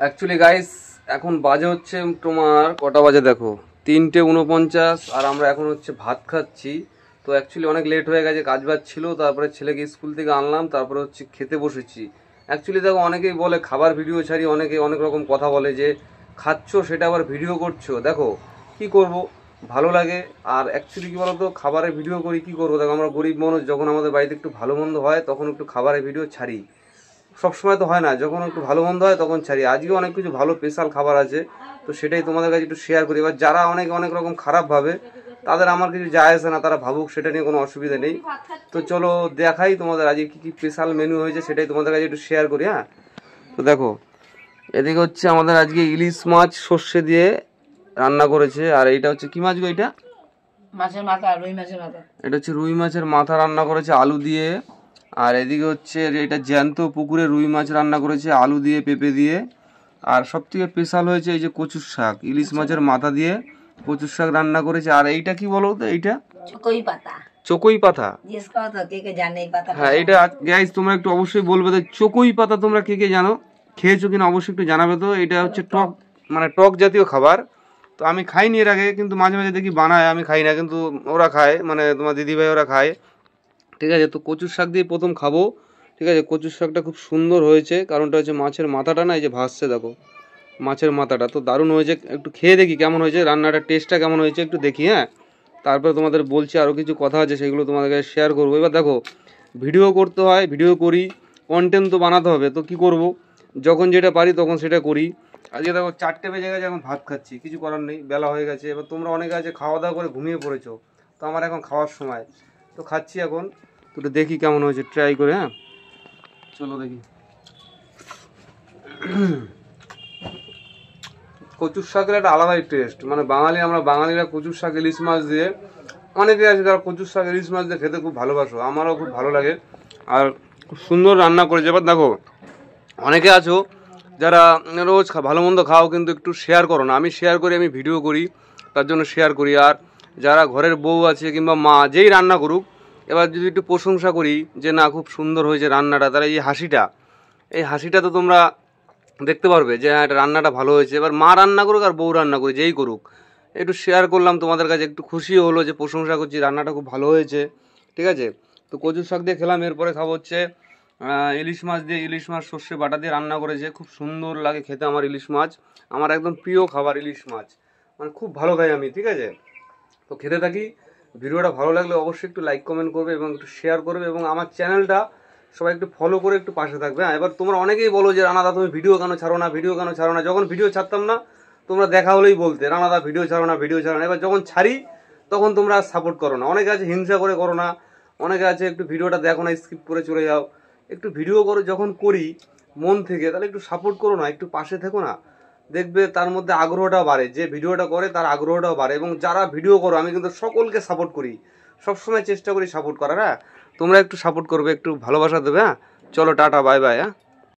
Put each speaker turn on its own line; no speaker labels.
Actually guys এখন বাজে হচ্ছে তোমার কটা বাজে দেখো 3:49 আর আমরা এখন হচ্ছে ভাত খাচ্ছি। তো অ্যাকচুয়ালি অনেক লেট হয়ে গেছে, কাজ বাজ ছিল, তারপরে ছেলেকে স্কুল থেকে আনলাম, তারপরে হচ্ছে খেতে বসেছি। অ্যাকচুয়ালি দেখো অনেকেই বলে খাবার ভিডিও ছাড়ি, অনেকে অনেক রকম কথা বলে যে খাচ্ছ সেটা আবার ভিডিও করছো। দেখো কি করব, ভালো লাগে। আর অ্যাকচুয়ালি কী বলতো, খাবারের ভিডিও করি, কি করবো, দেখো আমরা গরিব মানুষ, যখন আমাদের বাড়িতে একটু ভালো মন্দ হয় তখন একটু খাবারের ভিডিও ছাড়ি। সবসময় তো হয় না, যখন একটু ভালো মন্দ হয় তখন ছাড়ি। আজকে অনেক কিছু ভালো স্পেশাল খাবার আছে, তো সেটাই তোমাদের কাছে একটু শেয়ার করি। এবার যারা অনেক অনেক রকম খারাপ ভাবে তাদের আমার কিছু যায় আসে না, তারা ভাবুক, সেটা নিয়ে কোনো অসুবিধা নেই। তো চলো দেখাই তোমাদের আজকে কী কী স্পেশাল মেনু হয়েছে, সেটাই তোমাদের কাছে একটু শেয়ার করি। হ্যাঁ, তো দেখো এদিকে হচ্ছে আমাদের আজকে ইলিশ মাছ সর্ষে দিয়ে রান্না করেছে। আর এইটা হচ্ছে কি মাছ গো? এটা
মাছের মাথা, রুই মাছের মাথা।
এটা হচ্ছে রুই মাছের মাথা রান্না করেছে আলু দিয়ে। আর এদিকে হচ্ছে এটা জ্যান্ত পুকুরে রুই মাছ রান্না করেছে আলু দিয়ে, পেঁপে দিয়ে। আর সব থেকে স্পেশাল হয়েছে এই যে কচুর শাক, ইলিশ মাছের মাথা দিয়ে কচুর শাক রান্না করেছে। আর এইটা কি বলো তো, এইটা
চকই পাতা।
চকই পাতা।
জিজ্ঞেস করো তো কে কে জানে এই পাতা।
হ্যাঁ, এটা গাইস তোমরা একটু অবশ্যই বলবে যে চকই পাতা তোমরা কে কে জানো, খেয়েছো কিনা অবশ্যই একটু জানাবে। তো এটা হচ্ছে টক, মানে টক জাতীয় খাবার। তো আমি খাইনি এর আগে, কিন্তু মাঝে মাঝে দেখি বানায়, আমি খাই না, কিন্তু ওরা খায়, মানে তোমার দিদিভাই ওরা খায়। ঠিক আছে, তো কচুর শাক দিয়ে প্রথম খাবো। ঠিক আছে, কচুর শাকটা খুব সুন্দর হয়েছে, কারণটা হচ্ছে মাছের মাথাটা না, এই যে ভাসছে দেখো মাছের মাথাটা, তো দারুণ হয়েছে। একটু খেয়ে দেখি কেমন হয়েছে, রান্নাটার টেস্টটা কেমন হয়েছে একটু দেখি। হ্যাঁ, তারপরে তোমাদের বলছি, আরও কিছু কথা আছে সেগুলো তোমাদের কাছে শেয়ার করবো। এবার দেখো ভিডিও করতে হয়, ভিডিও করি, কন্টেন্ট তো বানাতে হবে, তো কি করব, যখন যেটা পারি তখন সেটা করি। আজকে দেখো 4টে বেজে গেছে, এখন ভাত খাচ্ছি, কিছু করার নেই, বেলা হয়ে গেছে। এবার তোমরা অনেকে আছে খাওয়া দাওয়া করে ঘুমিয়ে পড়েছো, তো আমার এখন খাওয়ার সময়, তো খাচ্ছি এখন। তো একটু দেখি কেমন হয়েছে, ট্রাই করে। হ্যাঁ চলো দেখি। কচুর শাকের একটা আলাদাই টেস্ট, মানে আমরা বাঙালিরা কচুর শাক ইলিশ মাছ দিয়ে, অনেকে আছে যারা কচুর শাক ইলিশ মাছ দিয়ে খেতে খুব ভালোবাসো, আমারও খুব ভালো লাগে। আর খুব সুন্দর রান্না করেছে। এবার দেখো অনেকে আছো যারা রোজ ভালো মন্দ খাও, কিন্তু একটু শেয়ার করো না। আমি শেয়ার করি, আমি ভিডিও করি, তার জন্য শেয়ার করি। আর যারা ঘরের বউ আছে কিংবা মা যেই রান্না করুক, এবার যদি একটু প্রশংসা করি যে না খুব সুন্দর হয়েছে রান্নাটা, তারা এই হাসিটা তো তোমরা দেখতে পারবে যে হ্যাঁ রান্নাটা ভালো হয়েছে। এবার মা রান্না করুক আর বউ রান্না করুক, যেই করুক, একটু শেয়ার করলাম তোমাদের কাছে, একটু খুশিও হলো যে প্রশংসা করছি, রান্নাটা খুব ভালো হয়েছে। ঠিক আছে, তো কচুর শাক দিয়ে খেলাম। এরপরে খাবো হচ্ছে ইলিশ মাছ দিয়ে, ইলিশ মাছ সর্ষে বাটা দিয়ে রান্না করেছে, খুব সুন্দর লাগে খেতে আমার ইলিশ মাছ। আমার একদম প্রিয় খাবার ইলিশ মাছ, মানে খুব ভালো খাই আমি। ঠিক আছে, তো খেতে থাকি। ভিডিওটা ভালো লাগলে অবশ্যই একটু লাইক কমেন্ট করবে এবং একটু শেয়ার করবে, এবং আমার চ্যানেলটা সবাই একটু ফলো করে একটু পাশে থাকবে। হ্যাঁ, এবার তোমরা অনেকেই বলো যে রানাদা তুমি ভিডিও কেন ছাড়ো না, ভিডিও কেন ছাড়ো না। যখন ভিডিও ছাড়তাম না তোমরা দেখা হলেই বলতে রানাদা ভিডিও ছাড়ো না, ভিডিও ছাড়ো না। এবার যখন ছাড়ি তখন তোমরা সাপোর্ট করো না, অনেকে আছে হিংসা করে করো না, অনেকে আছে একটু ভিডিওটা দেখো না, স্কিপ করে চলে যাও। একটু ভিডিও করো, যখন করি মন থেকে, তাহলে একটু সাপোর্ট করো না, একটু পাশে থেকো না, দেখবে তার মধ্যে আগ্রহটা বাড়ে, যে ভিডিওটা করে তার আগ্রহটাও বাড়ে। এবং যারা ভিডিও করো আমি কিন্তু সকলকে সাপোর্ট করি, সবসময় চেষ্টা করি সাপোর্ট করার। হ্যাঁ, তোমরা একটু সাপোর্ট করবে, একটু ভালোবাসা দেবে। হ্যাঁ চলো, টাটা, বাই বাই। হ্যাঁ।